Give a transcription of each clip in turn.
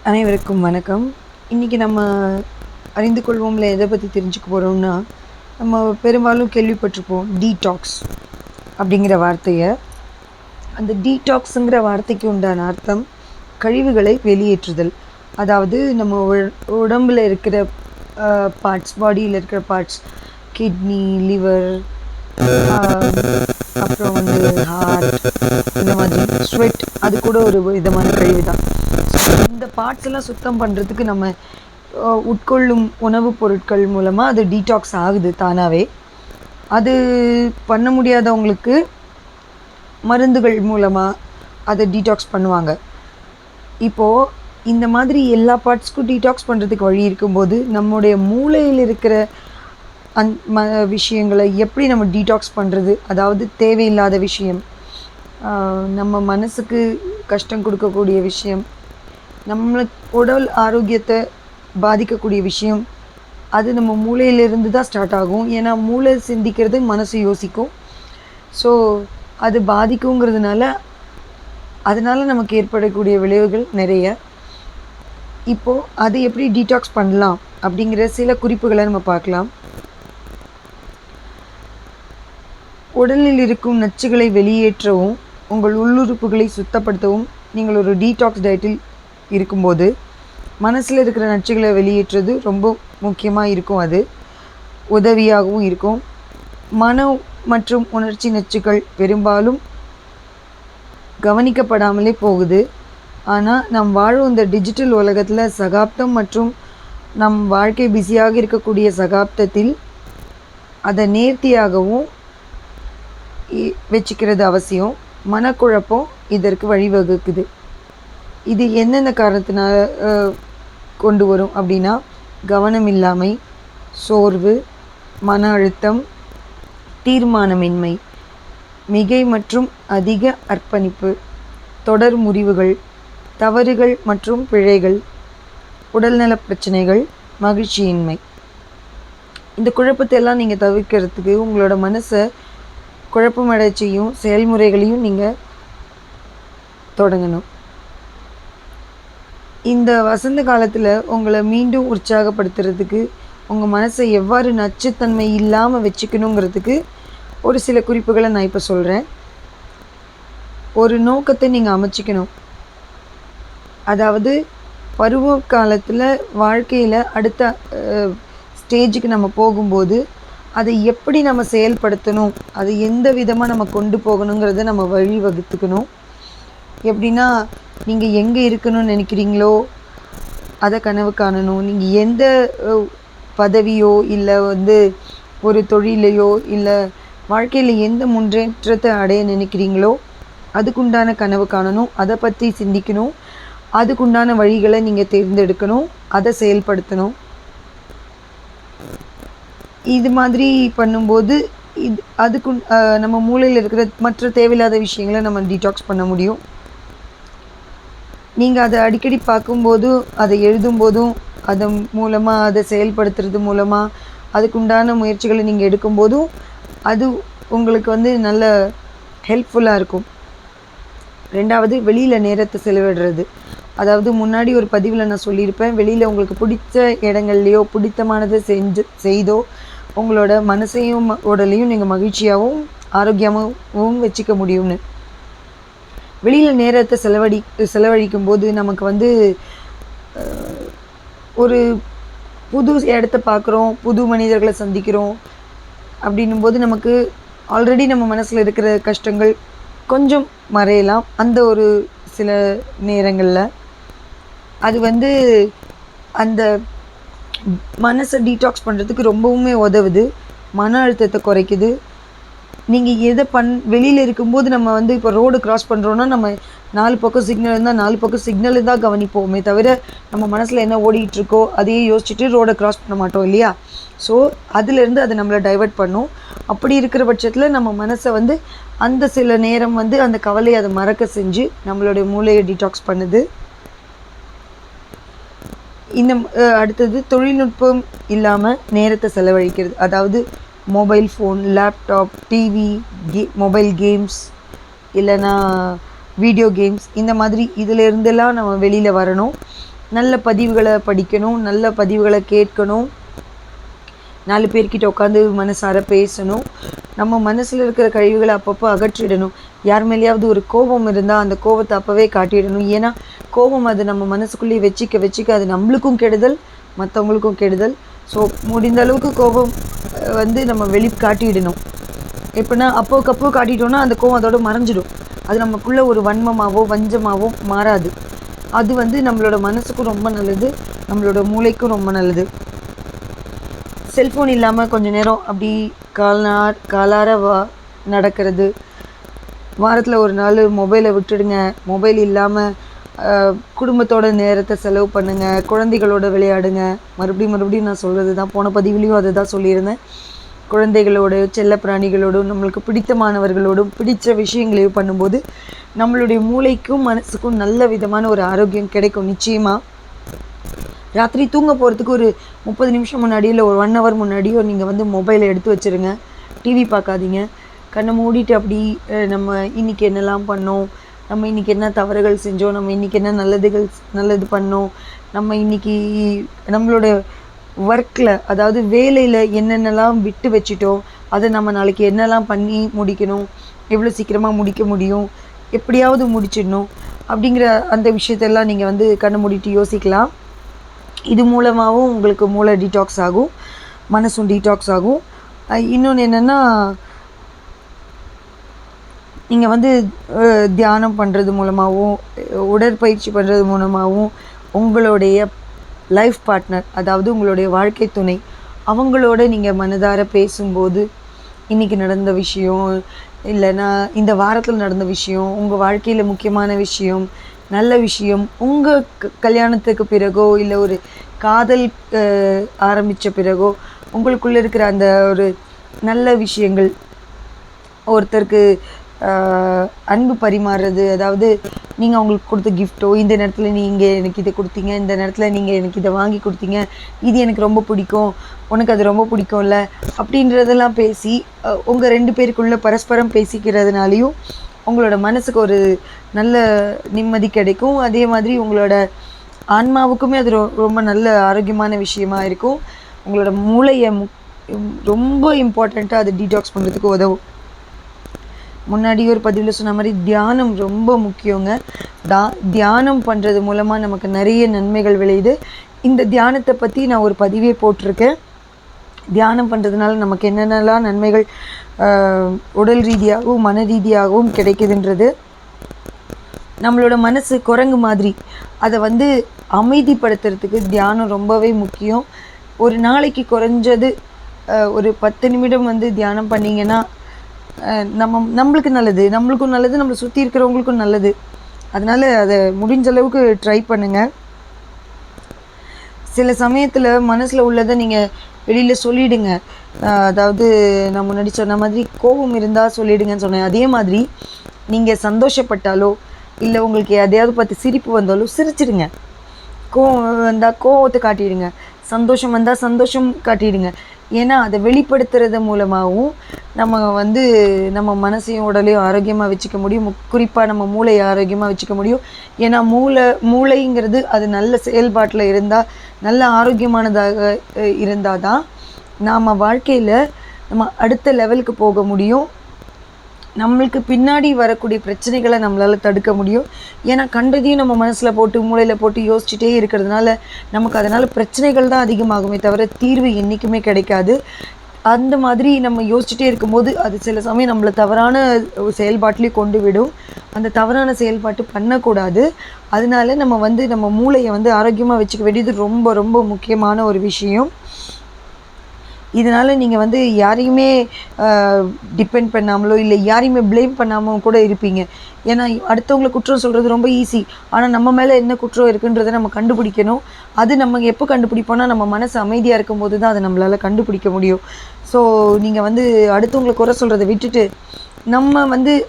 அனைவருக்கும் வணக்கம். இன்றைக்கி நம்ம அறிந்து கொள்வோம்ல எதை பற்றி தெரிஞ்சுக்க போகிறோம்னா, நம்ம பெரும்பாலும் கேள்விப்பட்டிருப்போம் டீடாக்ஸ் அப்படிங்கிற வார்த்தையை. அந்த டீடாக்ஸுங்கிற வார்த்தைக்கு உண்டான அர்த்தம் கழிவுகளை வெளியேற்றுதல். அதாவது நம்ம உடம்பில் இருக்கிற பார்ட்ஸ், பாடியில் இருக்கிற பார்ட்ஸ், கிட்னி, லிவர், அப்புறம் ஹார்ட், இந்த மாதிரி ஸ்வெட், அது கூட ஒரு விதமான கழிவு தான். இந்த பார்ட்ஸ் எல்லாம் சுத்தம் பண்ணுறதுக்கு நம்ம உட்கொள்ளும் உணவுப் பொருட்கள் மூலமாக அது டீடாக்ஸ் ஆகுது தானாகவே. அது பண்ண முடியாதவங்களுக்கு மருந்துகள் மூலமாக அதை டீடாக்ஸ் பண்ணுவாங்க. இப்போது இந்த மாதிரி எல்லா பார்ட்ஸ்க்கும் டீடாக்ஸ் பண்ணுறதுக்கு வழி இருக்கும்போது, நம்முடைய மூளையில் இருக்கிற விஷயங்களை எப்படி நம்ம டீடாக்ஸ் பண்ணுறது, அதாவது தேவையில்லாத விஷயம், நம்ம மனசுக்கு கஷ்டம் கொடுக்கக்கூடிய விஷயம், நம்மளுக்கு உடல் ஆரோக்கியத்தை பாதிக்கக்கூடிய விஷயம், அது நம்ம மூளையிலிருந்து தான் ஸ்டார்ட் ஆகும். ஏன்னா மூளை சிந்திக்கிறது மனசு யோசிக்கும். ஸோ அது பாதிக்குங்கிறதுனால அதனால் நமக்கு ஏற்படக்கூடிய விளைவுகள் நிறைய. இப்போது அது எப்படி டீடாக்ஸ் பண்ணலாம் அப்படிங்கிற சில குறிப்புகளை நம்ம பார்க்கலாம். உடலில் இருக்கும் நச்சுகளை வெளியேற்றவும் உங்கள் உள்ளுறுப்புகளை சுத்தப்படுத்தவும் நீங்கள் ஒரு டீடாக்ஸ் டயட்டில் இருக்கும்போது மனசில் இருக்கிற நச்சுகளை வெளியேற்றுறது ரொம்ப முக்கியமாக இருக்கும். அது உதவியாகவும் இருக்கும். மன மற்றும் உணர்ச்சி நச்சுக்கள் பெரும்பாலும் கவனிக்கப்படாமலே போகுது. ஆனால் நம் வாழும் இந்த டிஜிட்டல் உலகத்தில் சகாப்தம் மற்றும் நம் வாழ்க்கை பிஸியாக இருக்கக்கூடிய சகாப்தத்தில் அதை நேர்த்தியாகவும் வச்சுக்கிறது அவசியம். மனக்குழப்பம் இதற்கு வழிவகுக்குது. இது என்னென்ன காரணத்தினால கொண்டு வரும் அப்படின்னா, கவனமில்லாமை, சோர்வு, மன அழுத்தம், தீர்மானமின்மை, மிகை மற்றும் அதிக அர்ப்பணிப்பு, தொடர் முறிவுகள், தவறுகள் மற்றும் பிழைகள், உடல்நல பிரச்சனைகள், மகிழ்ச்சியின்மை. இந்த குழப்பத்தை எல்லாம் நீங்கள் தவிர்க்கிறதுக்கு உங்களோட மனசை குழப்பமடை செய்யும் செயல்முறைகளையும் நீங்கள் தொடங்கணும். இந்த வசந்த காலத்தில் உங்களை மீண்டும் உற்சாகப்படுத்துறதுக்கு, உங்கள் மனசை எவ்வாறு நச்சுத்தன்மை இல்லாமல் வச்சுக்கணுங்கிறதுக்கு ஒரு சில குறிப்புகளை நான் இப்போ சொல்கிறேன். ஒரு நோக்கத்தை நீங்கள் அமைச்சிக்கணும். அதாவது பருவ காலத்தில் வாழ்க்கையில் அடுத்த ஸ்டேஜுக்கு நம்ம போகும்போது அதை எப்படி நம்ம செயல்படுத்தணும், அதை எந்த விதமாக நம்ம கொண்டு போகணுங்கிறத நம்ம வழிவகுத்துக்கணும். எப்படின்னா, நீங்கள் எங்கே இருக்கணும்னு நினைக்கிறீங்களோ அதை கனவு காணணும். நீங்கள் எந்த பதவியோ இல்லை ஒரு தொழிலையோ இல்லை வாழ்க்கையில் எந்த முன்னேற்றத்தை அடைய நினைக்கிறீங்களோ அதுக்குண்டான கனவு காணணும். அதை பற்றி சிந்திக்கணும். அதுக்குண்டான வழிகளை நீங்கள் தேர்ந்தெடுக்கணும். அதை செயல்படுத்தணும். இது மாதிரி பண்ணும்போது அதுக்கு நம்ம மூளையில் இருக்கிற மற்ற தேவையில்லாத விஷயங்களை நம்ம டீடாக்ஸ் பண்ண முடியும். நீங்கள் அதை அடிக்கடி பார்க்கும்போதும், அதை எழுதும்போதும், அதன் மூலமாக அதை செயல்படுத்துறது மூலமாக அதுக்குண்டான முயற்சிகளை நீங்கள் எடுக்கும்போதும் அது உங்களுக்கு நல்ல ஹெல்ப்ஃபுல்லாக இருக்கும். ரெண்டாவது, வெளியில் நேரத்தை செலவிடுறது. அதாவது முன்னாடி ஒரு பதிவில் நான் சொல்லியிருப்பேன், வெளியில் உங்களுக்கு பிடிச்ச இடங்கள்லையோ பிடித்தமானதை செய்தோ உங்களோட மனசையும் உடலையும் நீங்கள் மகிழ்ச்சியாகவும் ஆரோக்கியமாகவும் வச்சுக்க முடியும்னு. வெளியில் நேரத்தை செலவழிக்கும் போது நமக்கு ஒரு புது இடத்த பார்க்குறோம், புது மனிதர்களை சந்திக்கிறோம். அப்படின்னும் போது நமக்கு ஆல்ரெடி நம்ம மனசில் இருக்கிற கஷ்டங்கள் கொஞ்சம் மறையலாம். அந்த ஒரு சில நேரங்களில் அது அந்த மனசை டீடாக்ஸ் பண்ணுறதுக்கு ரொம்பவுமே உதவுது. மன அழுத்தத்தை குறைக்குது. நீங்கள் எதை வெளியில் இருக்கும்போது நம்ம இப்போ ரோடு க்ராஸ் பண்ணுறோன்னா நம்ம 4 பக்கம் சிக்னல் இருந்தால் 4 பக்கம் சிக்னலு தான் கவனிப்போமே தவிர நம்ம மனசில் என்ன ஓடிட்டுருக்கோ அதையே யோசிச்சுட்டு ரோடை க்ராஸ் பண்ண மாட்டோம் இல்லையா? ஸோ அதுலேருந்து அதை நம்மளை டைவர்ட் பண்ணும். அப்படி இருக்கிற பட்சத்தில் நம்ம மனசை அந்த சில நேரம் அந்த கவலையை அதை மறக்க செஞ்சு நம்மளுடைய மூளையை டீடாக்ஸ் பண்ணுது. இந்த அடுத்தது, தொழில்நுட்பம் இல்லாமல் நேரத்தை செலவழிக்கிறது. அதாவது mobile phone, laptop, TV, mobile games, இல்லைன்னா வீடியோ கேம்ஸ், இந்த மாதிரி இதில் இருந்தெல்லாம் நம்ம வெளியில் வரணும். நல்ல பதிவுகளை படிக்கணும், நல்ல பதிவுகளை கேட்கணும், 4 பேர்கிட்ட உட்காந்து மனசார பேசணும். நம்ம மனசில் இருக்கிற கழிவுகளை அப்பப்போ அகற்றிடணும். யார் மேலேயாவது ஒரு கோபம் இருந்தால் அந்த கோபத்தை அப்போவே காட்டிடணும். ஏன்னா கோபம் அது நம்ம மனசுக்குள்ளேயே வச்சிக்க அது நம்மளுக்கும் கெடுதல், மற்றவங்களுக்கும் கெடுதல். ஸோ முடிந்த அளவுக்கு கோபம் நம்ம காட்டிடணும். எப்படின்னா அப்போக்கப்போ காட்டிட்டோன்னா அந்த கோபம் அதோட மறைஞ்சிடும். அது நமக்குள்ளே ஒரு வன்மமாகவோ வஞ்சமாகவோ மாறாது. அது நம்மளோட மனசுக்கும் ரொம்ப நல்லது, நம்மளோட மூளைக்கும் ரொம்ப நல்லது. செல்ஃபோன் இல்லாமல் கொஞ்சம் நேரம் அப்படி காலார நடக்கிறது. வாரத்தில் ஒரு நாள் மொபைலை விட்டுடுங்க. மொபைல் இல்லாமல் குடும்பத்தோட நேரத்தை செலவு பண்ணுங்கள், குழந்தைகளோட விளையாடுங்க. மறுபடியும் நான் சொல்கிறது தான், போன பதிவுலேயும் அதை தான் சொல்லியிருந்தேன். குழந்தைகளோடு, செல்ல பிராணிகளோடும், நம்மளுக்கு பிடித்தமானவர்களோடும் பிடித்த விஷயங்களையும் பண்ணும்போது நம்மளுடைய மூளைக்கும் மனசுக்கும் நல்ல விதமான ஒரு ஆரோக்கியம் கிடைக்கும். நிச்சயமாக ராத்திரி தூங்க போகிறதுக்கு ஒரு 30 நிமிஷம் முன்னாடியோ இல்லை ஒரு 1 hour முன்னாடியோ நீங்கள் மொபைலை எடுத்து வச்சுருங்க. டிவி பார்க்காதீங்க. கண்ணை மூடிட்டு அப்படி நம்ம இன்றைக்கி என்னெல்லாம் பண்ணோம், நம்ம இன்றைக்கி என்ன தவறுகள் செஞ்சோம், நம்ம இன்றைக்கி என்ன நல்லது பண்ணோம், நம்ம இன்றைக்கி நம்மளோட ஒர்க்கில் அதாவது வேலையில் என்னென்னலாம் விட்டு வச்சிட்டோம், அதை நம்ம நாளைக்கு என்னெல்லாம் பண்ணி முடிக்கணும், எவ்வளோ சீக்கிரமாக முடிக்க முடியும், எப்படியாவது முடிச்சிடணும் அப்படிங்கிற அந்த விஷயத்தெல்லாம் நீங்கள் கண்ணை மூடிட்டு யோசிக்கலாம். இது மூலமாகவும் உங்களுக்கு மூளை டீடாக்ஸ் ஆகும், மனசும் டீடாக்ஸ் ஆகும். இன்னொன்று என்னென்னா, நீங்கள் தியானம் பண்ணுறது மூலமாகவும் உடற்பயிற்சி பண்ணுறது மூலமாகவும் உங்களுடைய லைஃப் பார்ட்னர், அதாவது உங்களுடைய வாழ்க்கை துணை, அவங்களோட நீங்கள் மனதார பேசும்போது இன்றைக்கி நடந்த விஷயம், இல்லைன்னா இந்த வாரத்தில் நடந்த விஷயம், உங்கள் வாழ்க்கையில் முக்கியமான விஷயம், நல்ல விஷயம், உங்கள் கல்யாணத்துக்கு பிறகோ இல்லை ஒரு காதல் ஆரம்பித்த பிறகோ உங்களுக்குள்ளே இருக்கிற அந்த ஒரு நல்ல விஷயங்கள், ஒருத்தருக்கு அன்பு பரிமாறுறது, அதாவது நீங்கள் அவங்களுக்கு கொடுத்த கிஃப்ட்டோ, இந்த நேரத்தில் நீங்கள் எனக்கு இதை கொடுத்தீங்க, இந்த நேரத்தில் நீங்கள் எனக்கு இதை வாங்கி கொடுத்தீங்க, இது எனக்கு ரொம்ப பிடிக்கும், உனக்கு அது ரொம்ப பிடிக்கும்ல அப்படின்றதெல்லாம் பேசி உங்கள் 2 பேருக்குள்ளே பரஸ்பரம் பேசிக்கிறதுனாலையும் உங்களோட மனசுக்கு ஒரு நல்ல நிம்மதி கிடைக்கும். அதே மாதிரி உங்களோட ஆன்மாவுக்குமே அது ரொம்ப நல்ல ஆரோக்கியமான விஷயமா இருக்கும். உங்களோட மூளையை ரொம்ப இம்பார்ட்டண்ட்டாக அது டீடாக்ஸ் பண்ணுறதுக்கு உதவும். முன்னாடி ஒரு பதிவில் சொன்ன மாதிரி தியானம் ரொம்ப முக்கியங்க. தியானம் பண்ணுறது மூலமாக நமக்கு நிறைய நன்மைகள் விளையுது. இந்த தியானத்தை பற்றி நான் ஒரு பதிவே போட்டிருக்கேன். தியானம் பண்ணுறதுனால நமக்கு என்னென்னலாம் நன்மைகள் உடல் ரீதியாகவும் மன ரீதியாகவும் கிடைக்குதுன்றது. நம்மளோட மனசு குரங்கு மாதிரி, அதை அமைதிப்படுத்துறதுக்கு தியானம் ரொம்பவே முக்கியம். ஒரு நாளைக்கு குறைஞ்சது ஒரு 10 நிமிடம் தியானம் பண்ணிங்கன்னா நம்மளுக்கு நல்லது, நம்மளுக்கும் நல்லது, நம்மளை சுற்றி இருக்கிறவங்களுக்கும் நல்லது. அதனால் அதை முடிஞ்ச அளவுக்கு ட்ரை பண்ணுங்கள். சில சமயத்தில் மனசில் உள்ளதை நீங்கள் வெளியில் சொல்லிவிடுங்க. அதாவது நான் முன்னாடி சொன்ன மாதிரி கோபம் இருந்தால் சொல்லிவிடுங்கன்னு சொன்னேன். அதே மாதிரி நீங்கள் சந்தோஷப்பட்டாலோ இல்லை உங்களுக்கு எதையாவது பார்த்து சிரிப்பு வந்தாலும் சிரிச்சிடுங்க. கோவம் வந்தால் கோவத்தை காட்டிடுங்க, சந்தோஷம் வந்தால் சந்தோஷம் காட்டிடுங்க. ஏன்னா அதை வெளிப்படுத்துறது மூலமாகவும் நம்ம நம்ம மனசையும் உடலையும் ஆரோக்கியமாக வச்சுக்க முடியும். குறிப்பாக நம்ம மூளையை ஆரோக்கியமாக வச்சுக்க முடியும். ஏன்னா மூளைங்கிறது அது நல்ல செயல்பாட்டில் இருந்தால், நல்ல ஆரோக்கியமானதாக இருந்தால் தான் நாம் வாழ்க்கையில் நம்ம அடுத்த லெவலுக்கு போக முடியும். நம்மளுக்கு பின்னாடி வரக்கூடிய பிரச்சனைகளை நம்மளால் தடுக்க முடியும். ஏன்னா கண்டதையும் நம்ம மனசில் போட்டு மூளையில் போட்டு யோசிச்சுட்டே இருக்கிறதுனால நமக்கு அதனால் பிரச்சனைகள் தான் அதிகமாகுமே தவிர தீர்வு என்றைக்குமே கிடைக்காது. அந்த மாதிரி நம்ம யோசிச்சுட்டே இருக்கும்போது அது சில சமயம் நம்மளை தவறான செயல்பாட்டிலையும் கொண்டு விடும். அந்த தவறான செயல்பாட்டு பண்ணக்கூடாது. அதனால நம்ம நம்ம மூளையை ஆரோக்கியமாக வச்சுக்க வேண்டியது ரொம்ப ரொம்ப முக்கியமான ஒரு விஷயம். இதனால் நீங்கள் யாரையுமே டிபெண்ட் பண்ணாமலோ இல்லை யாரையுமே ப்ளேம் பண்ணாமல் கூட இருப்பீங்க. ஏன்னா அடுத்தவங்களை குற்றம் சொல்கிறது ரொம்ப ஈஸி. ஆனால் நம்ம மேலே என்ன குற்றம் இருக்குன்றதை நம்ம கண்டுபிடிக்கணும். அது நம்ம எப்போ கண்டுபிடிப்போம்னா நம்ம மனசு அமைதியாக இருக்கும்போது தான் அதை நம்மளால் கண்டுபிடிக்க முடியும். ஸோ நீங்கள் அடுத்தவங்களை குறை சொல்கிறத விட்டுட்டு நம்ம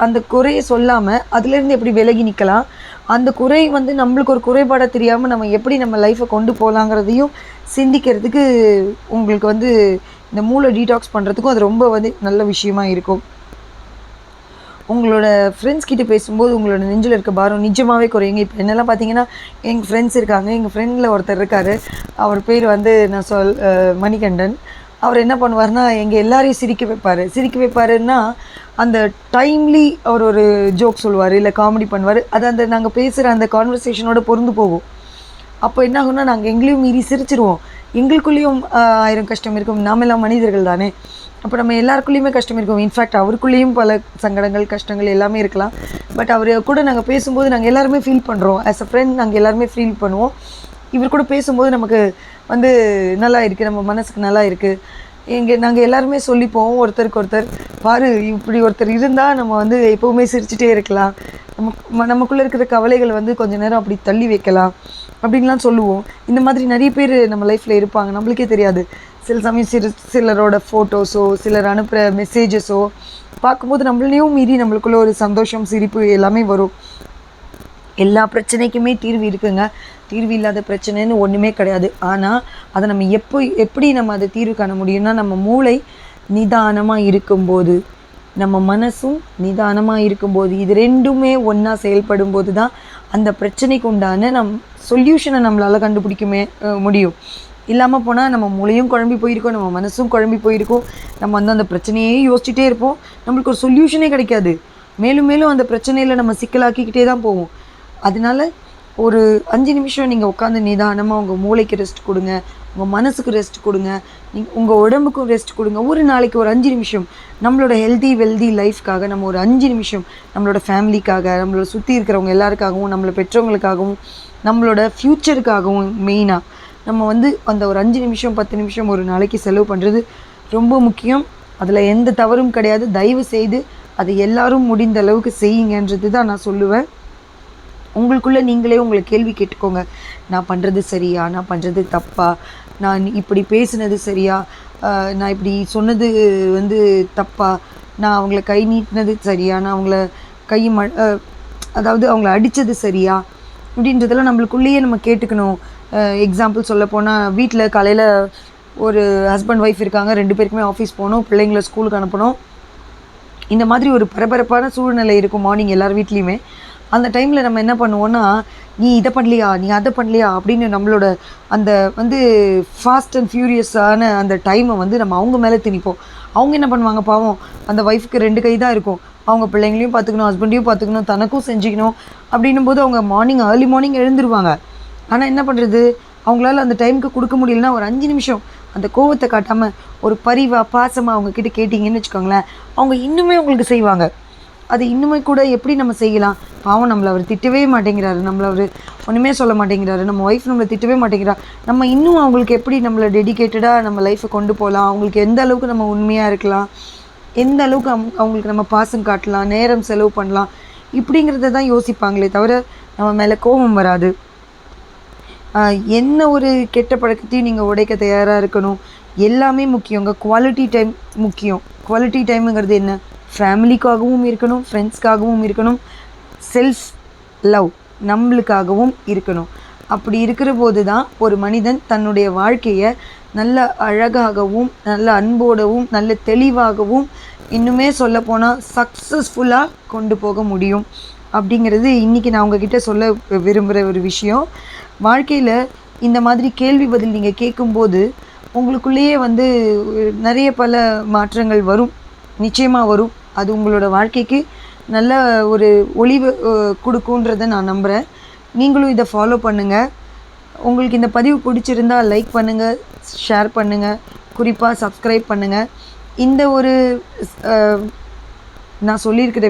அந்த குறையை சொல்லாமல் அதுலேருந்து எப்படி விலகி நிற்கலாம், அந்த குறை நம்மளுக்கு ஒரு குறைபாடாக தெரியாமல் நம்ம எப்படி நம்ம லைஃப்பை கொண்டு போகலாங்கிறதையும் சிந்திக்கிறதுக்கு உங்களுக்கு இந்த மூளை டீடாக்ஸ் பண்ணுறதுக்கும் அது ரொம்ப நல்ல விஷயமா இருக்கும். உங்களோட ஃப்ரெண்ட்ஸ் கிட்ட பேசும்போது உங்களோட நெஞ்சில் இருக்க பாரம் நிஜமாகவே குறையுங்க. இப்போ என்னெல்லாம் பார்த்தீங்கன்னா, எங்கள் ஃப்ரெண்ட்ஸ் இருக்காங்க. எங்கள் ஃப்ரெண்டில் ஒருத்தர் இருக்கார். அவர் பேர் வந்து மணிகண்டன். அவர் என்ன பண்ணுவார்னா, எங்கள் எல்லாரையும் சிரிக்க வைப்பார். சிரிக்க வைப்பாருன்னா, அந்த டைம்லி அவர் ஒரு ஜோக் சொல்லுவார், இல்லை காமெடி பண்ணுவார். அது அந்த நாங்கள் பேசுகிற அந்த கான்வர்சேஷனோட பொருந்து போகும். அப்போ என்ன ஆகும்னா, நாங்கள் எங்களையும் மீறி சிரிச்சிருவோம். எங்களுக்குள்ளேயும் 1000 கஷ்டம் இருக்கும். நாமெல்லாம் மனிதர்கள் தானே. அப்போ நம்ம எல்லாருக்குள்ளேயுமே கஷ்டம் இருக்கும். இன்ஃபேக்ட் அவருக்குள்ளேயும் பல சங்கடங்கள், கஷ்டங்கள் எல்லாமே இருக்கலாம். பட் அவர் கூட நாங்கள் பேசும்போது நாங்கள் எல்லாருமே ஃபீல் பண்ணுறோம். ஆஸ் அ ஃப்ரெண்ட் நாங்கள் எல்லாருமே ஃபீல் பண்ணுவோம். இவர் கூட பேசும்போது நமக்கு வந்து நல்லா இருக்குது, நம்ம மனசுக்கு நல்லா இருக்குது. நாங்கள் எல்லாருமே சொல்லிப்போம் ஒருத்தருக்கு ஒருத்தர், பாரு இப்படி ஒருத்தர் இருந்தால் நம்ம வந்து எப்போவுமே சிரிச்சிட்டே இருக்கலாம், நமக்குள்ளே இருக்கிற கவலைகளை வந்து கொஞ்சம் நேரம் அப்படி தள்ளி வைக்கலாம் அப்படின்லாம் சொல்லுவோம். இந்த மாதிரி நிறைய பேர் நம்ம லைஃப்பில் இருப்பாங்க, நம்மளுக்கே தெரியாது. சில சமயம் சிலரோட ஃபோட்டோஸோ, சிலர் அனுப்புகிற மெசேஜஸோ பார்க்கும்போது நம்மளையும் மீறி நம்மளுக்குள்ள ஒரு சந்தோஷம், சிரிப்பு எல்லாமே வரும். எல்லா பிரச்சனைக்குமே தீர்வு இருக்குங்க. தீர்வு இல்லாத பிரச்சனைன்னு ஒன்றுமே கிடையாது. ஆனால் அதை நம்ம எப்படி நம்ம அதை தீர்வு காண முடியும்னா, நம்ம மூளை நிதானமாக இருக்கும்போது, நம்ம மனசும் நிதானமாக இருக்கும்போது, இது ரெண்டுமே ஒன்றா செயல்படும் போது தான் அந்த பிரச்சனைக்கு உண்டான சொல்யூஷனை நம்மளால் கண்டுபிடிக்க முடியும். இல்லாமல் போனால் நம்ம மூளையும் குழம்பி போயிருக்கோம், நம்ம மனசும் குழம்பி போயிருக்கோம். நம்ம வந்து அந்த பிரச்சனையே யோசிச்சுட்டே இருப்போம். நம்மளுக்கு ஒரு சொல்யூஷனே கிடைக்காது. மேலும் மேலும் அந்த பிரச்சனையில் நம்ம சிக்கலாக்கிக்கிட்டே தான் போவோம். அதனால ஒரு 5 நிமிஷம் நீங்கள் உட்காந்து நிதானமாக உங்கள் மூளைக்கு ரெஸ்ட் கொடுங்க, உங்கள் மனசுக்கு ரெஸ்ட் கொடுங்க, உங்கள் உடம்புக்கும் ரெஸ்ட் கொடுங்க. ஒரு நாளைக்கு ஒரு 5 நிமிஷம் நம்மளோட வெல்தி லைஃப்காக நம்ம ஒரு 5 நிமிஷம் நம்மளோட ஃபேமிலிக்காக, நம்மளோட சுற்றி இருக்கிறவங்க எல்லாருக்காகவும், நம்மளோட பெற்றவங்களுக்காகவும், நம்மளோட ஃப்யூச்சருக்காகவும் மெயினாக நம்ம வந்து அந்த ஒரு 5 நிமிஷம் 10 நிமிஷம் ஒரு நாளைக்கு செலவு பண்ணுறது ரொம்ப முக்கியம். அதில் எந்த தவறும் கிடையாது. தயவு செய்து அதை எல்லாரும் முடிந்த அளவுக்கு செய்யுங்கன்றது தான் நான் சொல்லுவேன். உங்களுக்குள்ளே நீங்களே உங்களை கேள்வி கேட்டுக்கோங்க. நான் பண்ணுறது சரியா, நான் பண்ணுறது தப்பா, நான் இப்படி பேசுனது சரியா, நான் இப்படி சொன்னது வந்து தப்பா, நான் அவங்கள கை நீட்டினது சரியா, நான் அவங்கள அதாவது அவங்கள அடித்தது சரியா, இப்படின்றதெல்லாம் நம்மளுக்குள்ளேயே நம்ம கேட்டுக்கணும். எக்ஸாம்பிள் சொல்ல போனால், வீட்டில் காலையில் ஒரு ஹஸ்பண்ட் ஒய்ஃப் இருக்காங்க, 2 பேருக்குமே ஆஃபீஸ் போகணும், பிள்ளைங்கள ஸ்கூலுக்கு அனுப்பணும். இந்த மாதிரி ஒரு பரபரப்பான சூழ்நிலை இருக்கும் மார்னிங் எல்லார் வீட்லேயுமே. அந்த டைமில் நம்ம என்ன பண்ணுவோன்னா, நீ இதை பண்ணலையா, நீ அதை பண்ணலையா அப்படின்னு நம்மளோட அந்த வந்து ஃபாஸ்ட் அண்ட் ஃபியூரியஸான அந்த டைமை வந்து நம்ம அவங்க மேலே திணிப்போம். அவங்க என்ன பண்ணுவாங்க பாவம், அந்த ஒய்ஃப்க்கு 2 கை தான் இருக்கும். அவங்க பிள்ளைங்களையும் பார்த்துக்கணும், ஹஸ்பண்டையும் பார்த்துக்கணும், தனக்கும் செஞ்சுக்கணும். அப்படின்னும் போது அவங்க ஏர்லி மார்னிங் எழுந்துருவாங்க. ஆனால் என்ன பண்ணுறது, அவங்களால அந்த டைமுக்கு கொடுக்க முடியலன்னா ஒரு 5 நிமிஷம் அந்த கோவத்தை காட்டாமல் ஒரு பரிவாக பாசமாக அவங்கக்கிட்ட கேட்டிங்கன்னு வச்சுக்கோங்களேன், அவங்க இன்னுமே உங்களுக்கு செய்வாங்க. அது இன்னுமே கூட எப்படி நம்ம செய்யலாம், பாவம் நம்மளை அவர் திட்டவே மாட்டேங்கிறாரு, நம்மளை அவர் ஒன்றுமே சொல்ல மாட்டேங்கிறாரு, நம்ம ஒய்ஃப் நம்மளை திட்டவே மாட்டேங்கிறா, நம்ம இன்னும் அவங்களுக்கு எப்படி நம்மளை டெடிக்கேட்டடாக நம்ம லைஃப்பை கொண்டு போகலாம், அவங்களுக்கு எந்த அளவுக்கு நம்ம உண்மையாக இருக்கலாம், எந்த அளவுக்கு அவங்களுக்கு நம்ம பாசம் காட்டலாம், நேரம் செலவு பண்ணலாம், இப்படிங்கிறத தான் யோசிப்பாங்களே தவிர நம்ம மேலே கோபம் வராது. என்ன ஒரு கெட்ட பழக்கத்தையும் நீங்கள் உடைக்க தயாராக இருக்கணும். எல்லாமே முக்கியங்க. குவாலிட்டி டைம் முக்கியம். குவாலிட்டி டைமுங்கிறது என்ன, ஃபேமிலிக்காகவும் இருக்கணும், ஃப்ரெண்ட்ஸ்க்காகவும் இருக்கணும், செல்ஃப் லவ் நம்மளுக்காகவும் இருக்கணும். அப்படி இருக்கிற போது தான் ஒரு மனிதன் தன்னுடைய வாழ்க்கையை நல்ல அழகாகவும், நல்ல அன்போடவும், நல்ல தெளிவாகவும், இன்னுமே சொல்லப்போனால் சக்ஸஸ்ஃபுல்லாக கொண்டு போக முடியும். அப்படிங்கிறது இன்றைக்கி நான் உங்ககிட்ட சொல்ல விரும்புகிற ஒரு விஷயம். வாழ்க்கையில் இந்த மாதிரி கேள்வி பதில் நீங்கள் கேட்கும்போது உங்களுக்குள்ளேயே வந்து நிறைய பல மாற்றங்கள் வரும், நிச்சயமாக வரும். அது உங்களோட வாழ்க்கைக்கு நல்ல ஒரு ஒளிவு கொடுக்குன்றதை நான் நம்புகிறேன். நீங்களும் இதை ஃபாலோ பண்ணுங்கள். உங்களுக்கு இந்த பதிவு பிடிச்சிருந்தால் லைக் பண்ணுங்கள், ஷேர் பண்ணுங்கள், குறிப்பாக சப்ஸ்கிரைப் பண்ணுங்கள். இந்த ஒரு நான் சொல்லியிருக்கிற